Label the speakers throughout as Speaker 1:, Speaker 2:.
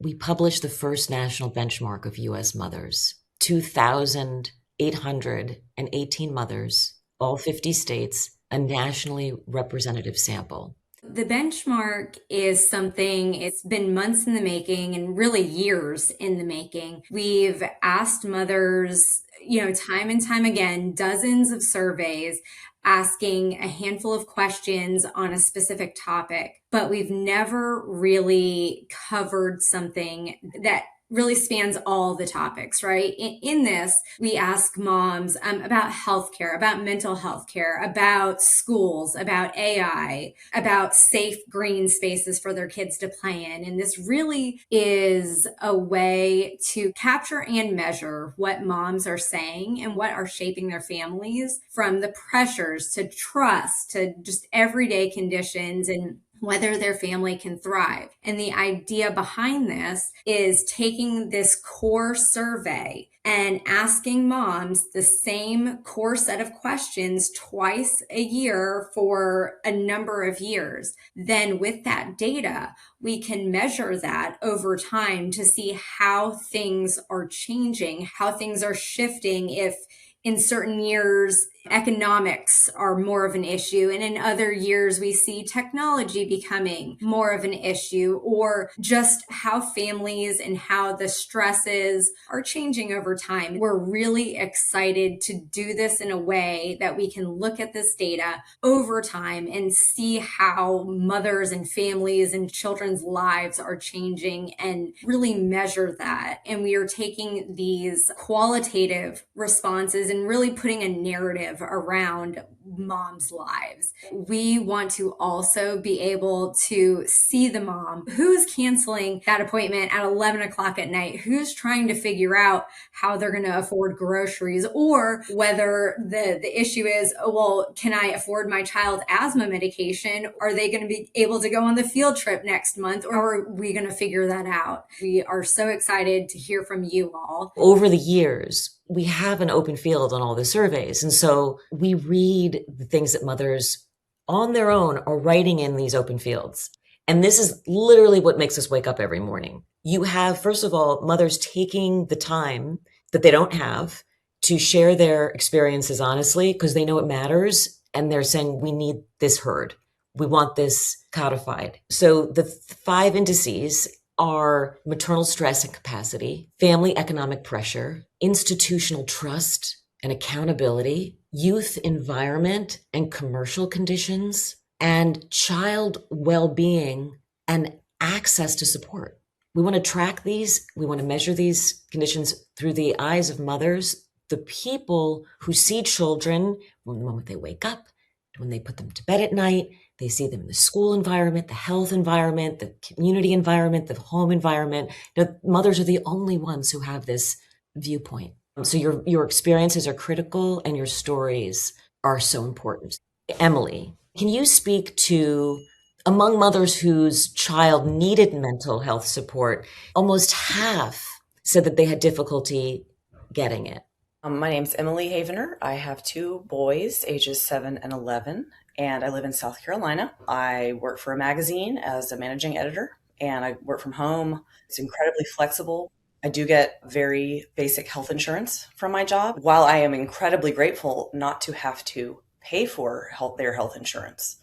Speaker 1: we published the first National Benchmark of U.S. mothers. 2,818 mothers, all 50 states, a nationally representative sample.
Speaker 2: The benchmark is something, it's been months in the making and really years in the making. We've asked mothers, time and time again, dozens of surveys asking a handful of questions on a specific topic, but we've never really covered something that really spans all the topics, right? In this, we ask moms about healthcare, about mental health care, about schools, about AI, about safe green spaces for their kids to play in. And this really is a way to capture and measure what moms are saying and what are shaping their families, from the pressures to trust to just everyday conditions and whether their family can thrive. And the idea behind this is taking this core survey and asking moms the same core set of questions twice a year for a number of years. Then with that data, we can measure that over time to see how things are changing, how things are shifting, if in certain years, economics are more of an issue, and in other years, we see technology becoming more of an issue, or just how families and how the stresses are changing over time. We're really excited to do this in a way that we can look at this data over time and see how mothers and families and children's lives are changing and really measure that. And we are taking these qualitative responses and really putting a narrative around moms' lives. We want to also be able to see the mom who's canceling that appointment at 11 o'clock at night, who's trying to figure out how they're going to afford groceries, or whether the issue is, oh, well, can I afford my child's asthma medication? Are they going to be able to go on the field trip next month, or are we going to figure that out? We are so excited to hear from you all.
Speaker 1: Over the years, we have an open field on all the surveys. And so we read the things that mothers on their own are writing in these open fields. And this is literally what makes us wake up every morning. You have, first of all, mothers taking the time that they don't have to share their experiences honestly, because they know it matters. And they're saying, we need this heard. We want this codified. So the 5 indices are maternal stress and capacity, family economic pressure, institutional trust and accountability, youth environment and commercial conditions, and child well-being and access to support. We want to track these. We want to measure these conditions through the eyes of mothers, the people who see children from the moment they wake up, when they put them to bed at night. They see them in the school environment, the health environment, the community environment, the home environment. Mothers are the only ones who have this viewpoint. So your experiences are critical and your stories are so important. Emily, can you speak to, among mothers whose child needed mental health support, almost half said that they had difficulty getting it?
Speaker 3: My name's Emily Havener. I have 2 boys, ages 7 and 11, and I live in South Carolina. I work for a magazine as a managing editor, and I work from home. It's incredibly flexible. I do get very basic health insurance from my job, while I am incredibly grateful not to have to pay for their health insurance.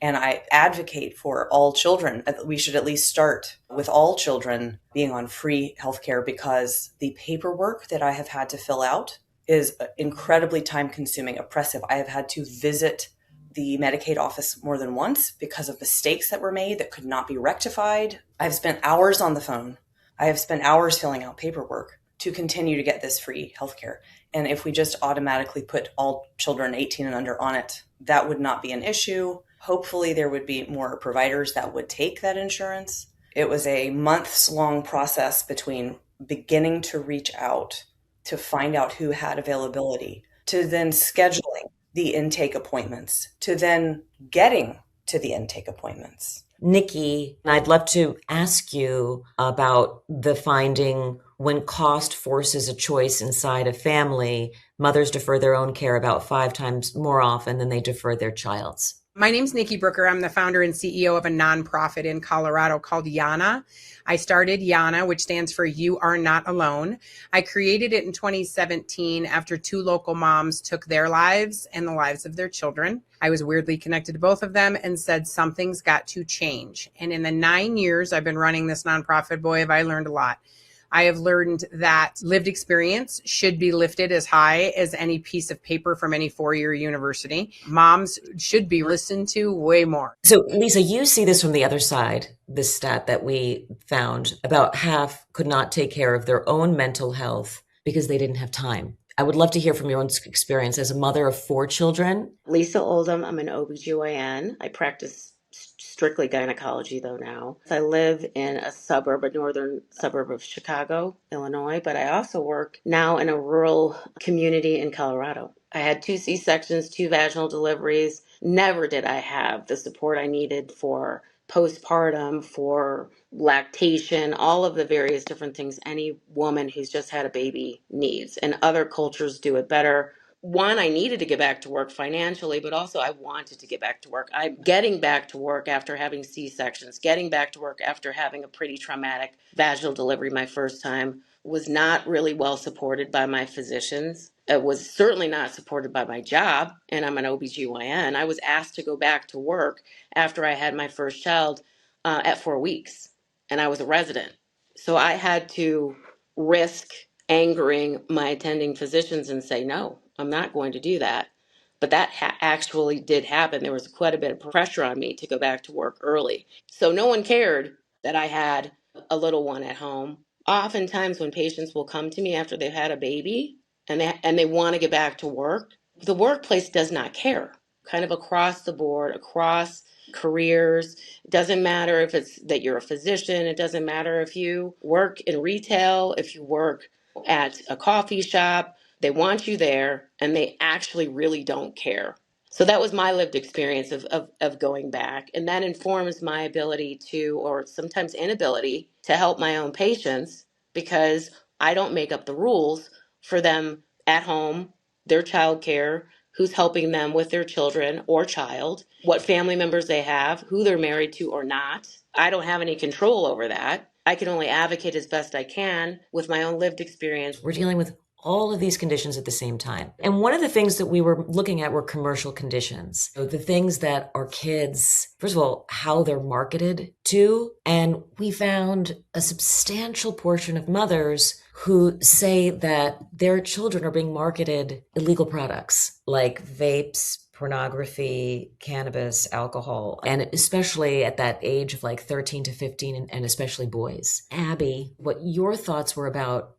Speaker 3: And I advocate for all children. We should at least start with all children being on free healthcare, because the paperwork that I have had to fill out is incredibly time-consuming, oppressive. I have had to visit the Medicaid office more than once because of mistakes that were made that could not be rectified. I've spent hours on the phone. I have spent hours filling out paperwork to continue to get this free healthcare. And if we just automatically put all children 18 and under on it, that would not be an issue. Hopefully there would be more providers that would take that insurance. It was a months-long process between beginning to reach out to find out who had availability, to then scheduling the intake appointments, to then getting to the intake appointments.
Speaker 1: Nikki, I'd love to ask you about the finding, when cost forces a choice inside a family, mothers defer their own care about 5 times more often than they defer their child's.
Speaker 4: My name's Nikki Brooker. I'm the founder and CEO of a nonprofit in Colorado called Yana. I started Yana, which stands for You Are Not Alone. I created it in 2017 after two local moms took their lives and the lives of their children. I was weirdly connected to both of them and said something's got to change. And in the 9 years I've been running this nonprofit, boy, have I learned a lot. I have learned that lived experience should be lifted as high as any piece of paper from any four-year university. Moms should be listened to way more.
Speaker 1: So, Lisa, you see this from the other side, this stat that we found, about half could not take care of their own mental health because they didn't have time. I would love to hear from your own experience as a mother of 4 children.
Speaker 5: Lisa Oldham, I'm an OBGYN. I practice strictly gynecology though now. I live in a northern suburb of Chicago, Illinois, but I also work now in a rural community in Colorado. I had 2 C-sections, 2 vaginal deliveries. Never did I have the support I needed for postpartum, for lactation, all of the various different things any woman who's just had a baby needs. And other cultures do it better. One, I needed to get back to work financially, but also I wanted to get back to work. I'm getting back to work after having C-sections, getting back to work after having a pretty traumatic vaginal delivery my first time, was not really well supported by my physicians. It was certainly not supported by my job, and I'm an OBGYN. I was asked to go back to work after I had my first child at 4 weeks, and I was a resident. So I had to risk angering my attending physicians and say, no, I'm not going to do that. But that actually did happen. There was quite a bit of pressure on me to go back to work early. So no one cared that I had a little one at home. Oftentimes when patients will come to me after they've had a baby and they want to get back to work, the workplace does not care. Kind of across the board, across careers. It doesn't matter if it's that you're a physician. It doesn't matter if you work in retail, if you work at a coffee shop. They want you there, and they actually really don't care. So that was my lived experience of going back. And that informs my ability to, or sometimes inability, to help my own patients because I don't make up the rules for them at home, their child care, who's helping them with their children or child, what family members they have, who they're married to or not. I don't have any control over that. I can only advocate as best I can with my own lived experience.
Speaker 1: We're dealing with all of these conditions at the same time. And one of the things that we were looking at were commercial conditions. So the things that our kids, first of all, how they're marketed to. And we found a substantial portion of mothers who say that their children are being marketed illegal products like vapes, pornography, cannabis, alcohol, and especially at that age of like 13 to 15, and especially boys. Abby, what your thoughts were about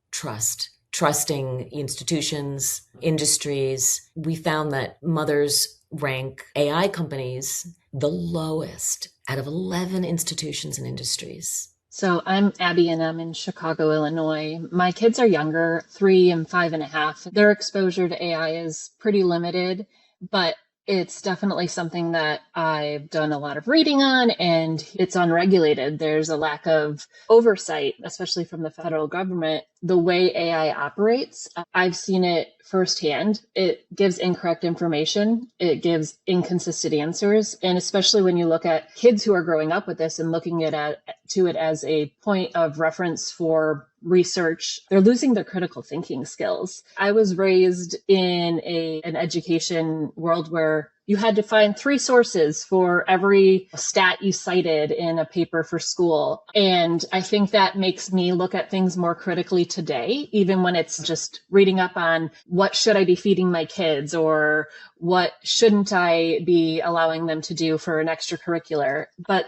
Speaker 1: trusting institutions, industries. We found that mothers rank AI companies the lowest out of 11 institutions and industries.
Speaker 6: So I'm Abby and I'm in Chicago, Illinois. My kids are younger, 3 and 5.5. Their exposure to AI is pretty limited, but it's definitely something that I've done a lot of reading on, and it's unregulated. There's a lack of oversight, especially from the federal government. The way AI operates, I've seen it firsthand. It gives incorrect information. It gives inconsistent answers. And especially when you look at kids who are growing up with this and looking at it as a point of reference for research, they're losing their critical thinking skills. I was raised in an education world where you had to find 3 sources for every stat you cited in a paper for school. And I think that makes me look at things more critically today, even when it's just reading up on what should I be feeding my kids or what shouldn't I be allowing them to do for an extracurricular. But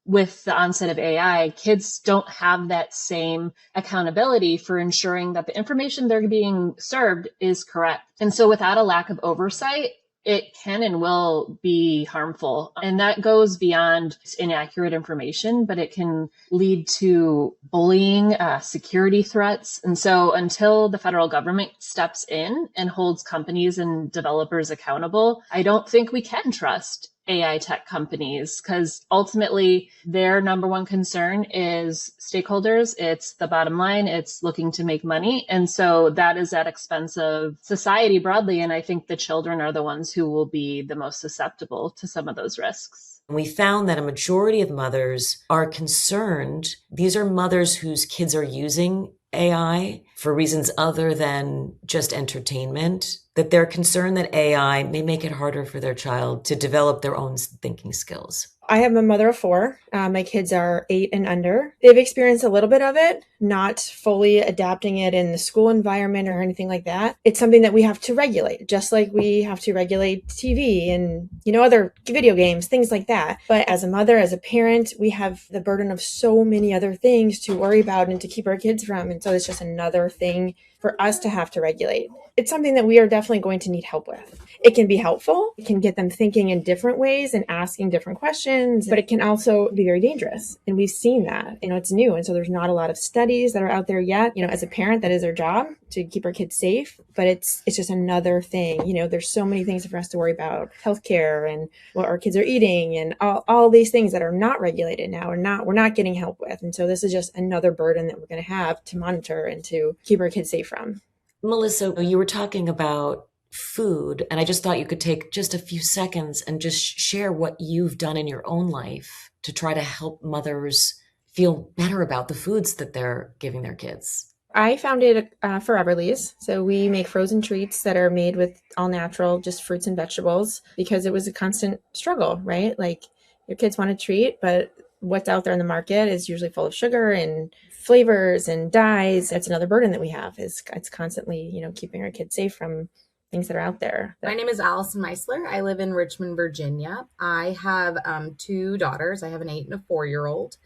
Speaker 6: with the onset of AI, kids don't have that same accountability for ensuring that the information they're being served is correct. And so without a lack of oversight, it can and will be harmful. And that goes beyond inaccurate information, but it can lead to bullying, security threats. And so until the federal government steps in and holds companies and developers accountable, I don't think we can trust AI tech companies, because ultimately their number one concern is stakeholders. It's the bottom line. It's looking to make money. And so that is at expense of society broadly. And I think the children are the ones who will be the most susceptible to some of those risks.
Speaker 1: We found that a majority of mothers are concerned. These are mothers whose kids are using AI for reasons other than just entertainment, that they're concerned that AI may make it harder for their child to develop their own thinking skills.
Speaker 7: I have a mother of four. My kids are 8 and under. They've experienced a little bit of it, not fully adapting it in the school environment or anything like that. It's something that we have to regulate, just like we have to regulate TV and, other video games, things like that. But as a mother, as a parent, we have the burden of so many other things to worry about and to keep our kids from. And so it's just another thing for us to have to regulate. It's something that we are definitely going to need help with. It can be helpful. It can get them thinking in different ways and asking different questions, but it can also be very dangerous. And we've seen that, it's new. And so there's not a lot of studies that are out there yet. As a parent, that is our job to keep our kids safe, but it's just another thing. There's so many things for us to worry about, healthcare and what our kids are eating and all these things that are not regulated now and we're not getting help with. And so this is just another burden that we're going to have to monitor and to keep our kids safe from.
Speaker 1: Melissa, you were talking about food, and I just thought you could take just a few seconds and just share what you've done in your own life to try to help mothers feel better about the foods that they're giving their kids.
Speaker 7: I founded Foreverly's. So we make frozen treats that are made with all natural, just fruits and vegetables, because it was a constant struggle, right? Like your kids want a treat, but what's out there in the market is usually full of sugar and flavors and dyes. That's another burden that we have is it's constantly, keeping our kids safe from things that are out there.
Speaker 8: My name is Allison Miessler. I live in Richmond, Virginia. I have 2 daughters. I have an 8 and a 4-year-old.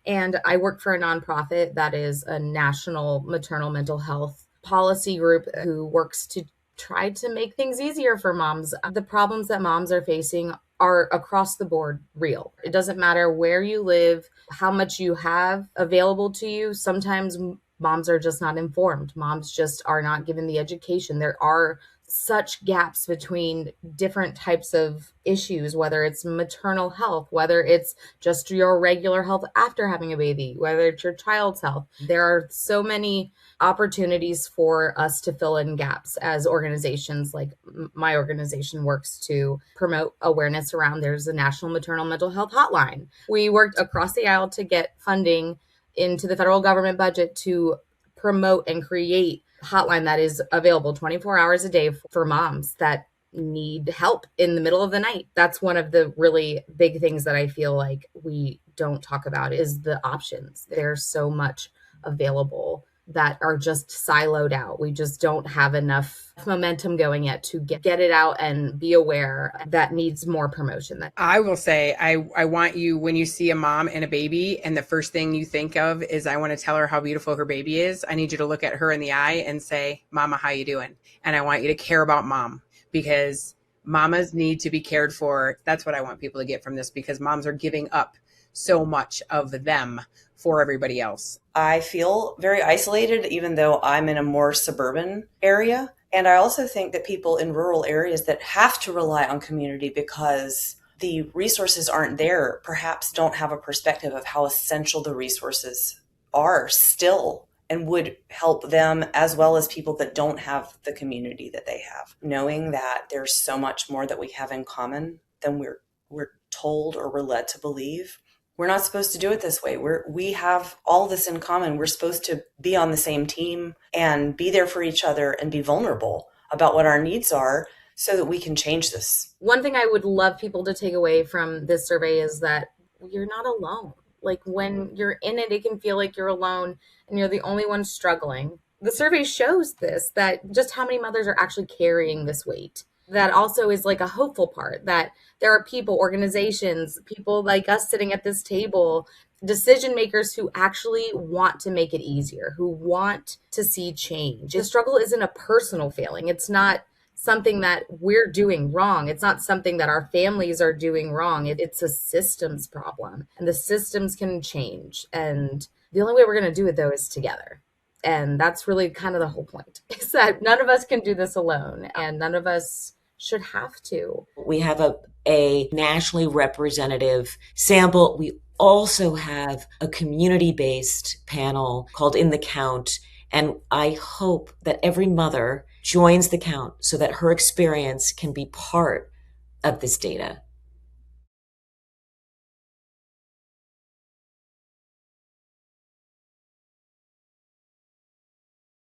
Speaker 8: And I work for a nonprofit that is a national maternal mental health policy group who works to try to make things easier for moms. The problems that moms are facing are across the board real. It doesn't matter where you live, how much you have available to you. Sometimes moms are just not informed. Moms just are not given the education. There are such gaps between different types of issues, whether it's maternal health, whether it's just your regular health after having a baby, whether it's your child's health. There are so many opportunities for us to fill in gaps as organizations. Like my organization works to promote awareness around, there's a National Maternal Mental Health Hotline. We worked across the aisle to get funding into the federal government budget to promote and create hotline that is available 24 hours a day for moms that need help in the middle of the night. That's one of the really big things that I feel like we don't talk about is the options. There's so much available that are just siloed out. We just don't have enough momentum going yet to get it out and be aware that needs more promotion.
Speaker 4: I will say, I want you, when you see a mom and a baby and the first thing you think of is, I want to tell her how beautiful her baby is. I need you to look at her in the eye and say, Mama, how you doing? And I want you to care about mom, because mamas need to be cared for. That's what I want people to get from this, because moms are giving up so much of them for everybody else.
Speaker 3: I feel very isolated, even though I'm in a more suburban area. And I also think that people in rural areas that have to rely on community because the resources aren't there, perhaps don't have a perspective of how essential the resources are still and would help them, as well as people that don't have the community that they have. Knowing that there's so much more that we have in common than we're told or we're led to believe. We're not supposed to do it this way. We have all this in common. We're supposed to be on the same team and be there for each other and be vulnerable about what our needs are so that we can change this.
Speaker 8: One thing I would love people to take away from this survey is that you're not alone. Like when you're in it, it can feel like you're alone and you're the only one struggling. The survey shows this, that just how many mothers are actually carrying this weight. That also is like a hopeful part, that there are people, organizations, people like us sitting at this table, decision makers who actually want to make it easier, who want to see change. The struggle isn't a personal failing. It's not something that we're doing wrong. It's not something that our families are doing wrong. It's a systems problem, and the systems can change. And the only way we're going to do it, though, is together. And that's really kind of the whole point, is that none of us can do this alone, and none of us should have to.
Speaker 1: We have a nationally representative sample. We also have a community-based panel called In the Count. And I hope that every mother joins the count so that her experience can be part of this data.